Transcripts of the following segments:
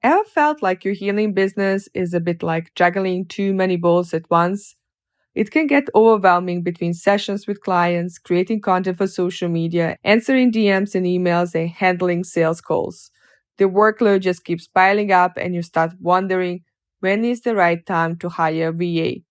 Ever felt like your healing business is a bit like juggling too many balls at once? It can get overwhelming between sessions with clients, creating content for social media, answering DMs and emails, and handling sales calls. The workload just keeps piling up and you start wondering, when is the right time to hire a VA?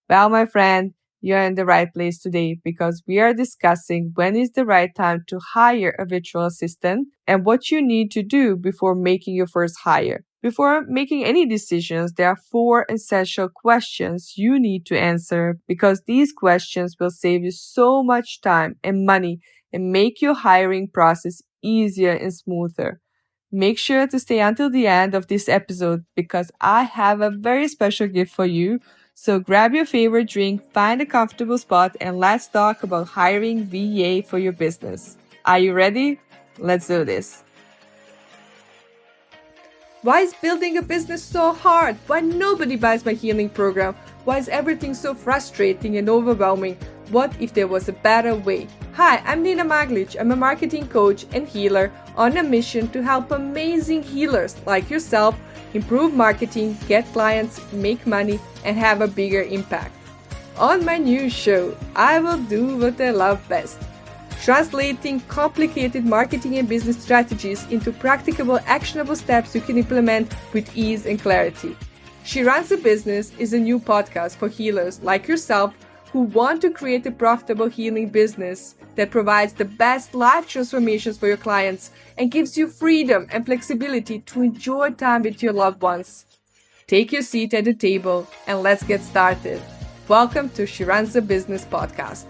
Well, my friend, you're in the right place today because we are discussing when is the right time to hire a virtual assistant and what you need to do before making your first hire. Before making any decisions, there are 4 essential questions you need to answer because these questions will save you so much time and money and make your hiring process easier and smoother. Make sure to stay until the end of this episode because I have a very special gift for you. So grab your favorite drink, find a comfortable spot, and let's talk about hiring VA for your business. Are you ready? Let's do this. Why is building a business so hard? Why nobody buys my healing program? Why is everything so frustrating and overwhelming? What if there was a better way? Hi, I'm Nina Maglic. I'm a marketing coach and healer on a mission to help amazing healers like yourself improve marketing, get clients, make money, and have a bigger impact. On my new show, I will do what I love best. Translating complicated marketing and business strategies into practicable, actionable steps you can implement with ease and clarity. She Runs a Business is a new podcast for healers like yourself who want to create a profitable healing business that provides the best life transformations for your clients and gives you freedom and flexibility to enjoy time with your loved ones. Take your seat at the table and let's get started. Welcome to She Runs a Business podcast.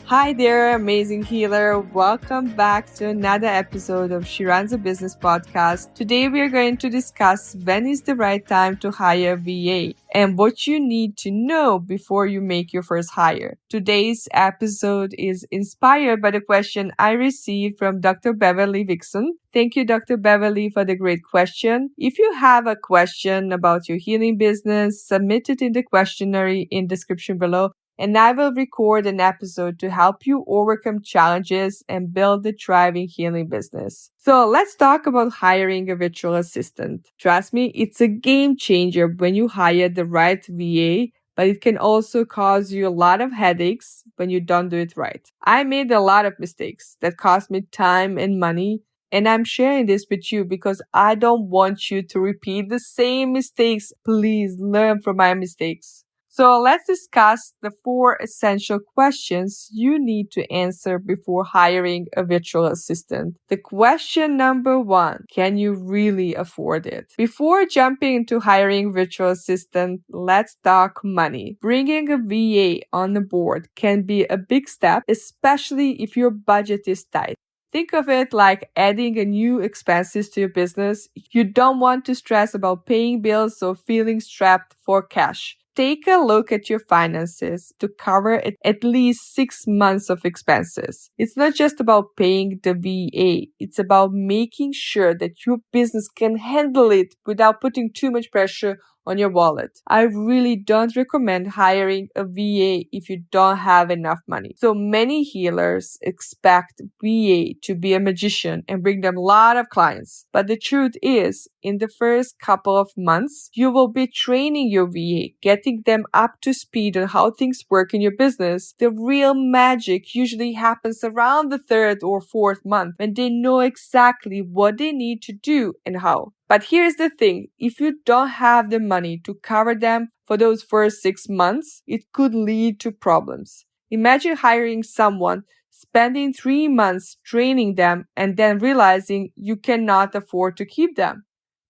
Hi there, amazing healer. Welcome back to another episode of She Runs a Business podcast. Today we are going to discuss when is the right time to hire a VA and what you need to know before you make your first hire. Today's episode is inspired by the question I received from Dr. Beverly Vixen. Thank you, Dr. Beverly, for the great question. If you have a question about your healing business, submit it in the questionnaire in the description below. And I will record an episode to help you overcome challenges and build a thriving healing business. So let's talk about hiring a virtual assistant. Trust me, it's a game changer when you hire the right VA, but it can also cause you a lot of headaches when you don't do it right. I made a lot of mistakes that cost me time and money, and I'm sharing this with you because I don't want you to repeat the same mistakes. Please learn from my mistakes. So let's discuss the 4 essential questions you need to answer before hiring a virtual assistant. The question number 1, can you really afford it? Before jumping into hiring virtual assistant, let's talk money. Bringing a VA on the board can be a big step, especially if your budget is tight. Think of it like adding a new expenses to your business. You don't want to stress about paying bills or feeling strapped for cash. Take a look at your finances to cover at least 6 months of expenses. It's not just about paying the VA. It's about making sure that your business can handle it without putting too much pressure on your wallet. I really don't recommend hiring a VA if you don't have enough money. So many healers expect VA to be a magician and bring them a lot of clients. But the truth is, in the first couple of months, you will be training your VA, getting them up to speed on how things work in your business. The real magic usually happens around the 3rd or 4th month when they know exactly what they need to do and how. But here's the thing, if you don't have the money to cover them for those first 6 months, it could lead to problems. Imagine hiring someone, spending 3 months training them, and then realizing you cannot afford to keep them.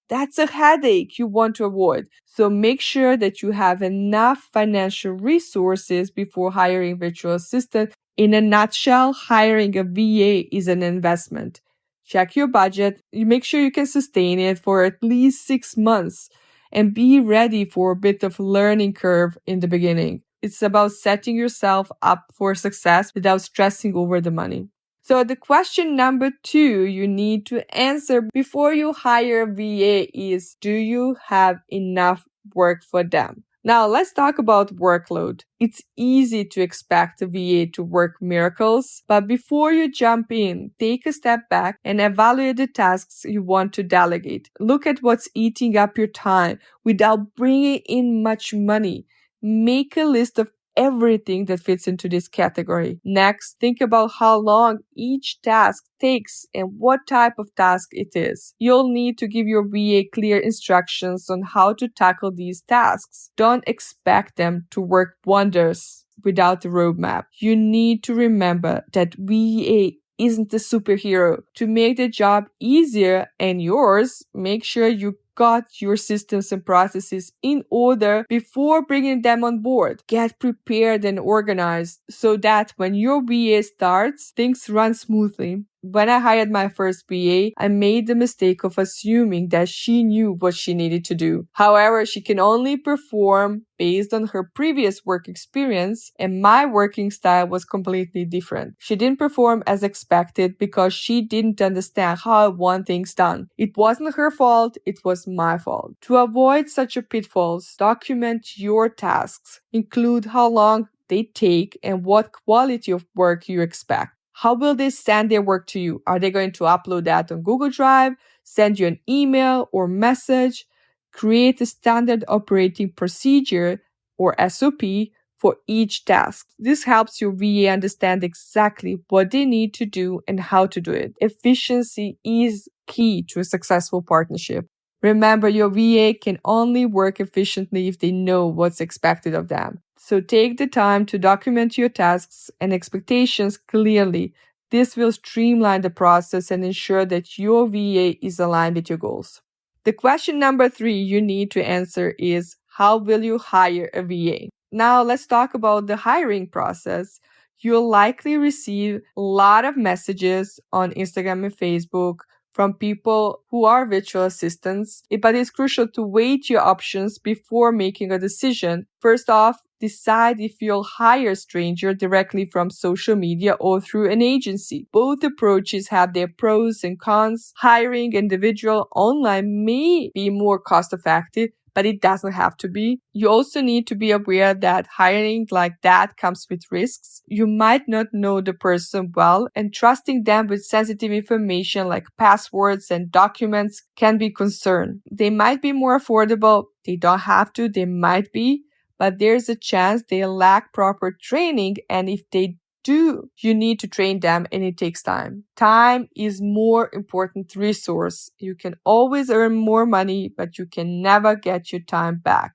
That's a headache you want to avoid. So make sure that you have enough financial resources before hiring a virtual assistant. In a nutshell, hiring a VA is an investment. Check your budget. You make sure you can sustain it for at least 6 months and be ready for a bit of learning curve in the beginning. It's about setting yourself up for success without stressing over the money. So the question number 2 you need to answer before you hire a VA is, do you have enough work for them? Now, let's talk about workload. It's easy to expect a VA to work miracles, but before you jump in, take a step back and evaluate the tasks you want to delegate. Look at what's eating up your time without bringing in much money. Make a list of everything that fits into this category. Next, think about how long each task takes and what type of task it is. You'll need to give your VA clear instructions on how to tackle these tasks. Don't expect them to work wonders without a roadmap. You need to remember that VA isn't a superhero. To make the job easier and yours, make sure you got your systems and processes in order before bringing them on board. Get prepared and organized so that when your VA starts, things run smoothly. When I hired my first VA, I made the mistake of assuming that she knew what she needed to do. However, she can only perform based on her previous work experience, and my working style was completely different. She didn't perform as expected because she didn't understand how I want things done. It wasn't her fault, it was my fault. To avoid such a pitfalls, document your tasks. Include how long they take and what quality of work you expect. How will they send their work to you? Are they going to upload that on Google Drive, send you an email or message? Create a standard operating procedure or SOP for each task. This helps your VA understand exactly what they need to do and how to do it. Efficiency is key to a successful partnership. Remember, your VA can only work efficiently if they know what's expected of them. So take the time to document your tasks and expectations clearly. This will streamline the process and ensure that your VA is aligned with your goals. The question number 3 you need to answer is, how will you hire a VA? Now let's talk about the hiring process. You'll likely receive a lot of messages on Instagram and Facebook from people who are virtual assistants, but it's crucial to weigh your options before making a decision. First off, decide if you'll hire a stranger directly from social media or through an agency. Both approaches have their pros and cons. Hiring individual online may be more cost effective, but it doesn't have to be. You also need to be aware that hiring like that comes with risks. You might not know the person well, and trusting them with sensitive information like passwords and documents can be a concern. They might be more affordable. They don't have to. They might be. But there's a chance they lack proper training, and if they do, you need to train them, and it takes time. Time is more important resource. You can always earn more money, but you can never get your time back.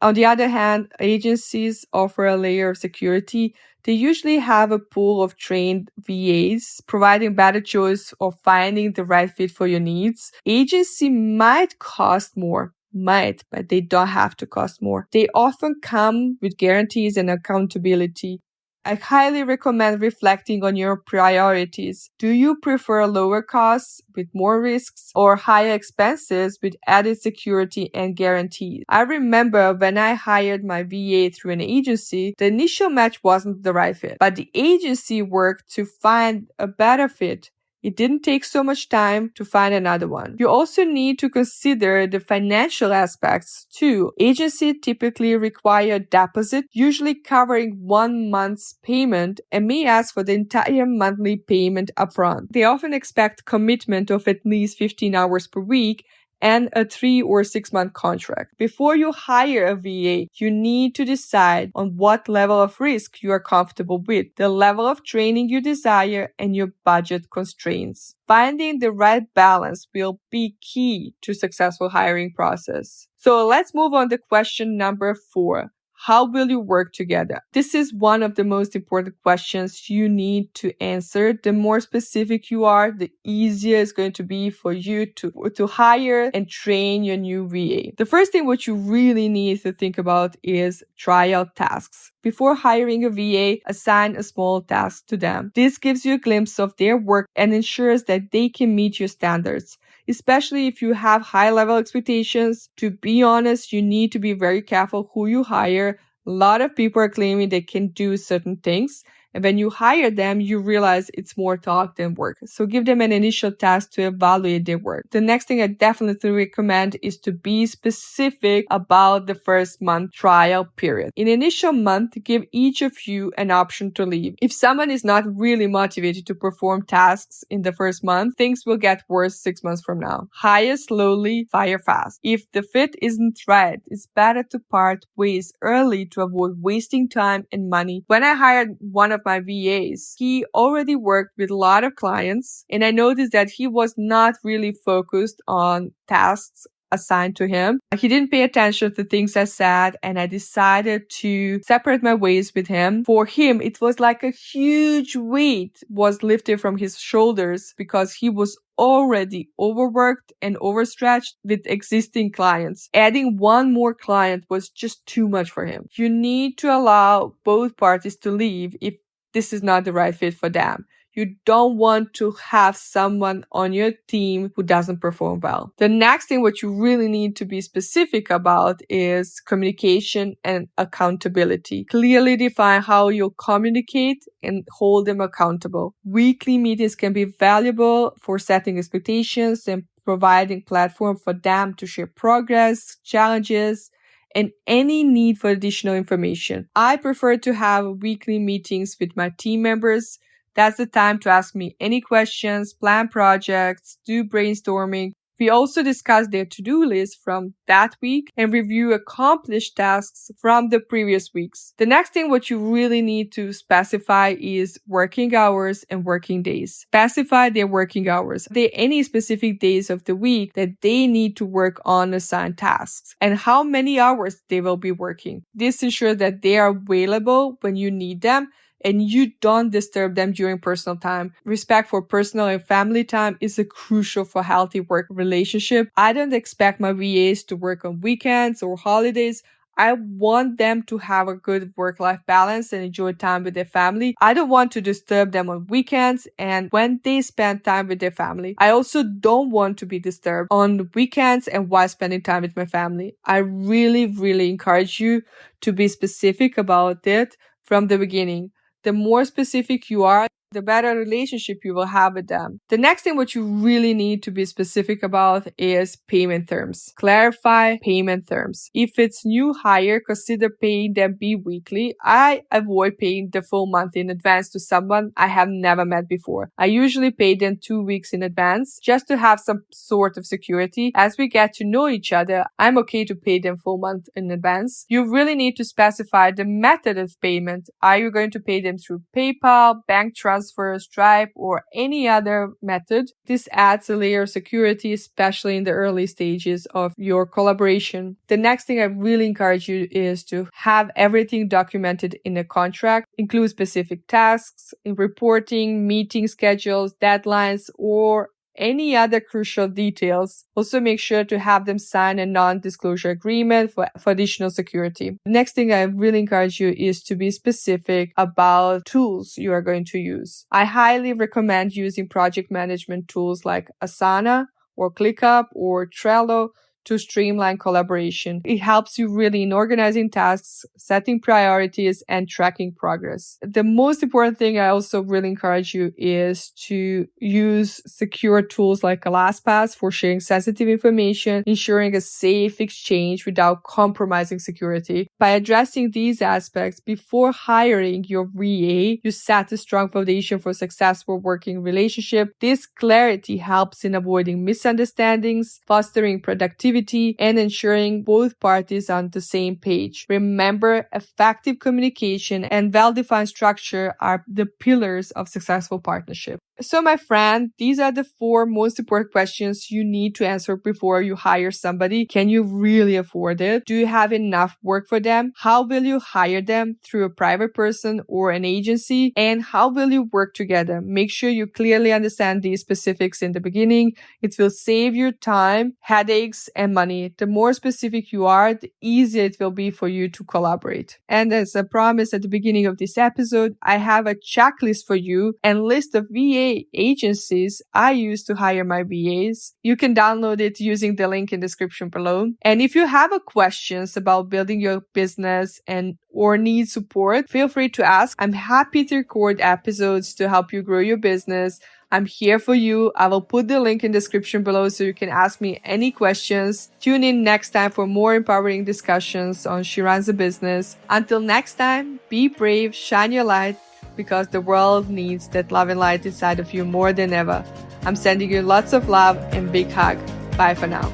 On the other hand, agencies offer a layer of security. They usually have a pool of trained VAs, providing better choice of finding the right fit for your needs. Agency might cost more. But they don't have to cost more. They often come with guarantees and accountability. I highly recommend reflecting on your priorities. Do you prefer lower costs with more risks or higher expenses with added security and guarantees? I remember when I hired my VA through an agency, the initial match wasn't the right fit, but the agency worked to find a better fit. It didn't take so much time to find another one. You also need to consider the financial aspects too. Agencies typically require a deposit, usually covering 1 month's payment, and may ask for the entire monthly payment upfront. They often expect commitment of at least 15 hours per week and a 3 or 6 month contract. Before you hire a VA, you need to decide on what level of risk you are comfortable with, the level of training you desire, and your budget constraints. Finding the right balance will be key to successful hiring process. So let's move on to question number 4. How will you work together? This is one of the most important questions you need to answer. The more specific you are, the easier it's going to be for you to hire and train your new VA. The first thing what you really need to think about is tryout tasks. Before hiring a VA, assign a small task to them. This gives you a glimpse of their work and ensures that they can meet your standards. Especially if you have high-level expectations. To be honest, you need to be very careful who you hire. A lot of people are claiming they can do certain things, And when you hire them, you realize it's more talk than work. So give them an initial task to evaluate their work. The next thing I definitely recommend is to be specific about the first month trial period. In initial month, give each of you an option to leave. If someone is not really motivated to perform tasks in the first month, things will get worse 6 months from now. Hire slowly, fire fast. If the fit isn't right, it's better to part ways early to avoid wasting time and money. When I hired one of my VAs, he already worked with a lot of clients, and I noticed that he was not really focused on tasks assigned to him. He didn't pay attention to things I said, and I decided to separate my ways with him. For him, it was like a huge weight was lifted from his shoulders because he was already overworked and overstretched with existing clients. Adding one more client was just too much for him. You need to allow both parties to leave if this is not the right fit for them. You don't want to have someone on your team who doesn't perform well. The next thing what you really need to be specific about is communication and accountability. Clearly define how you communicate and hold them accountable. Weekly meetings can be valuable for setting expectations and providing platform for them to share progress, challenges, and any need for additional information. I prefer to have weekly meetings with my team members. That's the time to ask me any questions, plan projects, do brainstorming. We also discuss their to-do list from that week and review accomplished tasks from the previous weeks. The next thing what you really need to specify is working hours and working days. Specify their working hours. Are there any specific days of the week that they need to work on assigned tasks and how many hours they will be working. This ensures that they are available when you need them and you don't disturb them during personal time. Respect for personal and family time is crucial for healthy work relationship. I don't expect my VAs to work on weekends or holidays. I want them to have a good work-life balance and enjoy time with their family. I don't want to disturb them on weekends and when they spend time with their family. I also don't want to be disturbed on the weekends and while spending time with my family. I really encourage you to be specific about it from the beginning. The more specific you are, the better relationship you will have with them. The next thing what you really need to be specific about is payment terms. Clarify payment terms. If it's new hire, consider paying them bi-weekly. I avoid paying the full month in advance to someone I have never met before. I usually pay them 2 weeks in advance just to have some sort of security. As we get to know each other, I'm okay to pay them full month in advance. You really need to specify the method of payment. Are you going to pay them through PayPal, bank transfer, Stripe, or any other method? This adds a layer of security, especially in the early stages of your collaboration. The next thing I really encourage you is to have everything documented in a contract, include specific tasks, in reporting, meeting schedules, deadlines, or any other crucial details. Also make sure to have them sign a non-disclosure agreement for additional security. Next thing I really encourage you is to be specific about tools you are going to use. I highly recommend using project management tools like Asana or ClickUp or Trello to streamline collaboration. It helps you really in organizing tasks, setting priorities, and tracking progress. The most important thing I also really encourage you is to use secure tools like LastPass for sharing sensitive information, ensuring a safe exchange without compromising security. By addressing these aspects before hiring your VA, you set a strong foundation for a successful working relationship. This clarity helps in avoiding misunderstandings, fostering productivity, and ensuring both parties are on the same page. Remember, effective communication and well-defined structure are the pillars of successful partnership. So my friend, these are the 4 most important questions you need to answer before you hire somebody. Can you really afford it? Do you have enough work for them? How will you hire them? Through a private person or an agency? And how will you work together? Make sure you clearly understand these specifics in the beginning. It will save you time, headaches, and money. The more specific you are, the easier it will be for you to collaborate. And as I promised at the beginning of this episode, I have a checklist for you and list of VA VA agencies I use to hire my VAs. You can download it using the link in the description below. And if you have questions about building your business or need support, feel free to ask. I'm happy to record episodes to help you grow your business. I'm here for you. I will put the link in the description below so you can ask me any questions. Tune in next time for more empowering discussions on She Runs a Business. Until next time, be brave, shine your light, because the world needs that love and light inside of you more than ever. I'm sending you lots of love and big hug. Bye for now.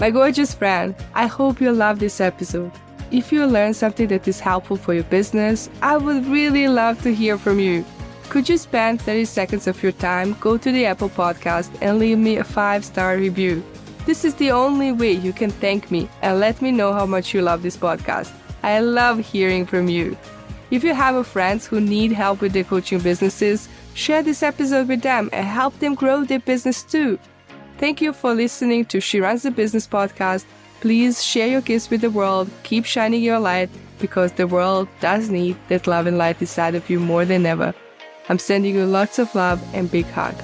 My gorgeous friend, I hope you love this episode. If you learned something that is helpful for your business, I would really love to hear from you. Could you spend 30 seconds of your time, go to the Apple Podcast and leave me a 5-star review? This is the only way you can thank me and let me know how much you love this podcast. I love hearing from you. If you have friends who need help with their coaching businesses, share this episode with them and help them grow their business too. Thank you for listening to She Runs the Business podcast. Please share your gifts with the world. Keep shining your light, because the world does need that love and light inside of you more than ever. I'm sending you lots of love and big hug.